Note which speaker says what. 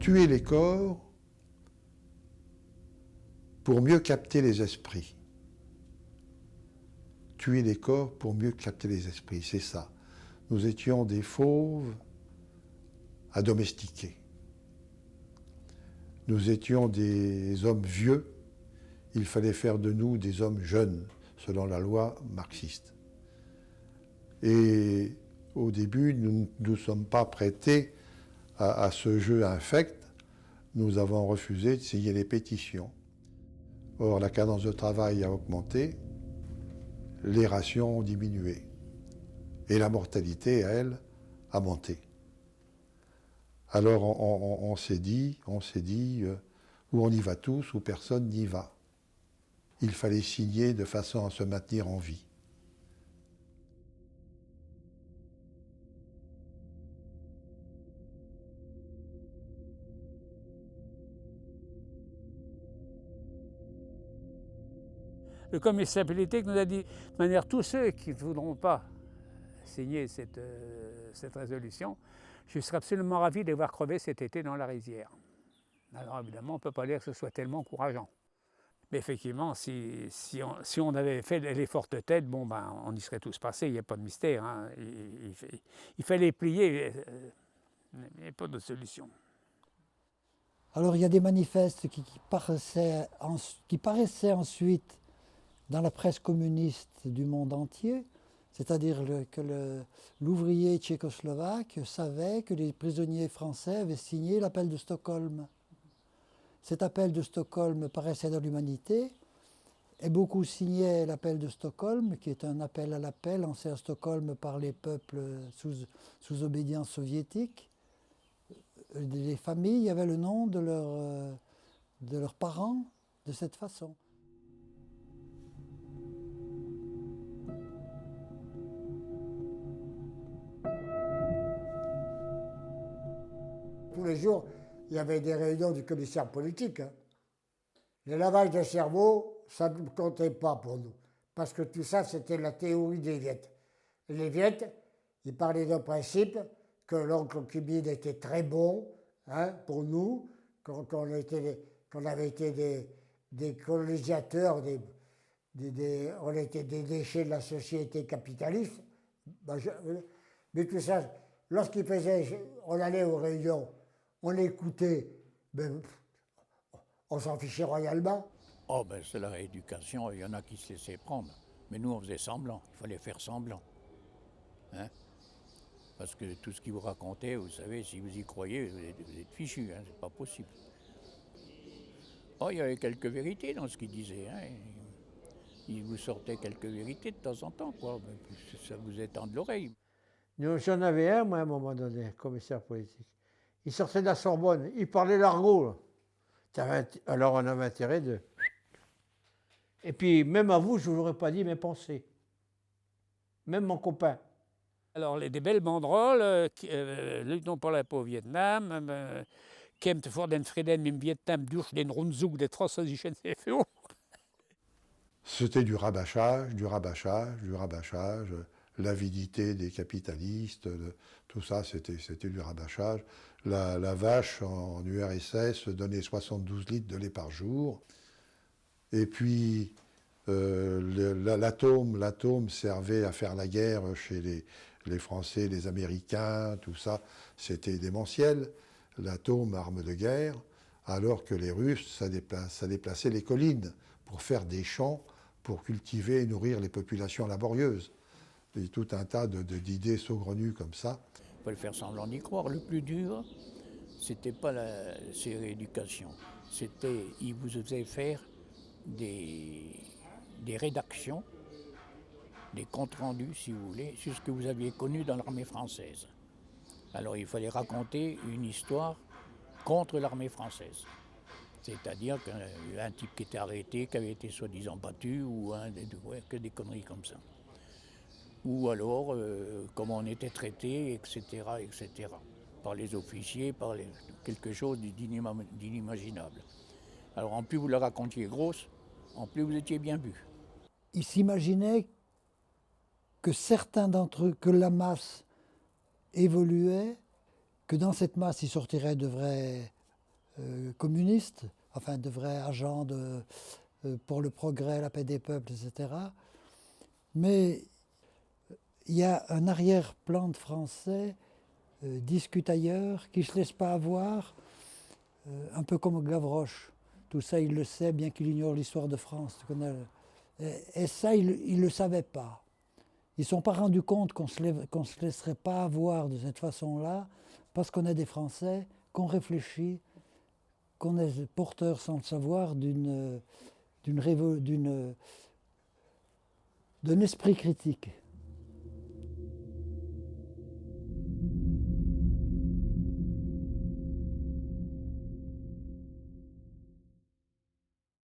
Speaker 1: tuer les corps pour mieux capter les esprits. Tuer les corps pour mieux capter les esprits, c'est ça. Nous étions des fauves à domestiquer. Nous étions des hommes vieux, il fallait faire de nous des hommes jeunes, selon la loi marxiste. Et au début, nous ne nous sommes pas prêtés à ce jeu infect. Nous avons refusé de signer les pétitions. Or, la cadence de travail a augmenté, les rations ont diminué. Et la mortalité, elle, a monté. Alors on s'est dit, ou on y va tous, ou personne n'y va. Il fallait signer de façon à se maintenir en vie.
Speaker 2: Le commissaire politique nous a dit, de manière, tous ceux qui ne voudront pas signer cette résolution, je serais absolument ravi de les voir crever cet été dans la rizière. Alors évidemment, on ne peut pas dire que ce soit tellement encourageant. Mais effectivement, si on avait fait les fortes têtes, bon, ben, on y serait tous passés, il n'y a pas de mystère. Hein. Il fallait plier, il n'y a pas de solution.
Speaker 3: Alors il y a des manifestes qui paraissaient ensuite dans la presse communiste du monde entier, c'est-à-dire que l'ouvrier tchécoslovaque savait que les prisonniers français avaient signé l'appel de Stockholm. Cet appel de Stockholm paraissait dans l'Humanité, et beaucoup signaient l'appel de Stockholm, qui est un appel à la paix lancé à Stockholm par les peuples sous obédience soviétique. Les familles avaient le nom de leurs parents de cette façon.
Speaker 4: Tous les jours, il y avait des réunions du commissaire politique. Hein. Le lavage de cerveau, ça ne comptait pas pour nous. Parce que tout ça, c'était la théorie des Viettes. Et les Viettes, ils parlaient d'un principe que l'oncle Cubide était très bon hein, pour nous, qu'on avait été des colonisateurs, on était des déchets de la société capitaliste. Mais tout ça, lorsqu'il faisait, on allait aux réunions, on l'écoutait, ben, on s'en fichait royalement.
Speaker 5: Oh ben c'est la rééducation, il y en a qui se laissaient prendre. Mais nous on faisait semblant, il fallait faire semblant. Hein? Parce que tout ce qu'il vous racontait, vous savez, si vous y croyez, vous êtes fichu, hein, c'est pas possible. Oh, il y avait quelques vérités dans ce qu'il disait. Hein. Il vous sortait quelques vérités de temps en temps, quoi. Mais ça vous étend de l'oreille.
Speaker 6: J'en avais un, moi, à un moment donné, commissaire politique. Il sortait de la Sorbonne, il parlait l'argot. Alors on avait intérêt de... Et puis, même à vous, je ne vous aurais pas dit mes pensées. Même mon copain.
Speaker 2: Alors, des belles banderoles, luttons pour la paix au Vietnam, kämpft für den Frieden im Vietnam durch den Rundzug des französischen CFO.
Speaker 1: C'était du rabâchage, l'avidité des capitalistes, tout ça, c'était du rabâchage. La vache en URSS donnait 72 litres de lait par jour. Et puis, l'atome servait à faire la guerre chez les Français, les Américains, tout ça. C'était démentiel, l'atome, arme de guerre, alors que les Russes, ça déplaçait les collines pour faire des champs, pour cultiver et nourrir les populations laborieuses. Et tout un tas d'idées saugrenues comme ça.
Speaker 5: Il fallait faire semblant d'y croire. Le plus dur, c'était pas ces rééducations. C'était, ils vous faisaient faire des rédactions, des comptes rendus, si vous voulez, sur ce que vous aviez connu dans l'armée française. Alors il fallait raconter une histoire contre l'armée française. C'est-à-dire qu'un type qui était arrêté, qui avait été soi-disant battu, ou que des conneries comme ça. Ou alors comment on était traité, etc., etc. Par les officiers, quelque chose d'inimaginable. Alors en plus vous la racontiez grosse, en plus vous étiez bien vu.
Speaker 3: Ils s'imaginaient que certains d'entre eux, que la masse évoluait, que dans cette masse il sortirait de vrais communistes, enfin de vrais agents pour le progrès, la paix des peuples, etc. Mais il y a un arrière-plan de Français discute ailleurs, qui ne se laisse pas avoir, un peu comme Gavroche. Tout ça, il le sait, bien qu'il ignore l'histoire de France. Et ça, il ne le savait pas. Ils ne se sont pas rendus compte qu'on ne se laisserait pas avoir de cette façon-là, parce qu'on est des Français, qu'on réfléchit, qu'on est porteurs, sans le savoir, d'un esprit critique.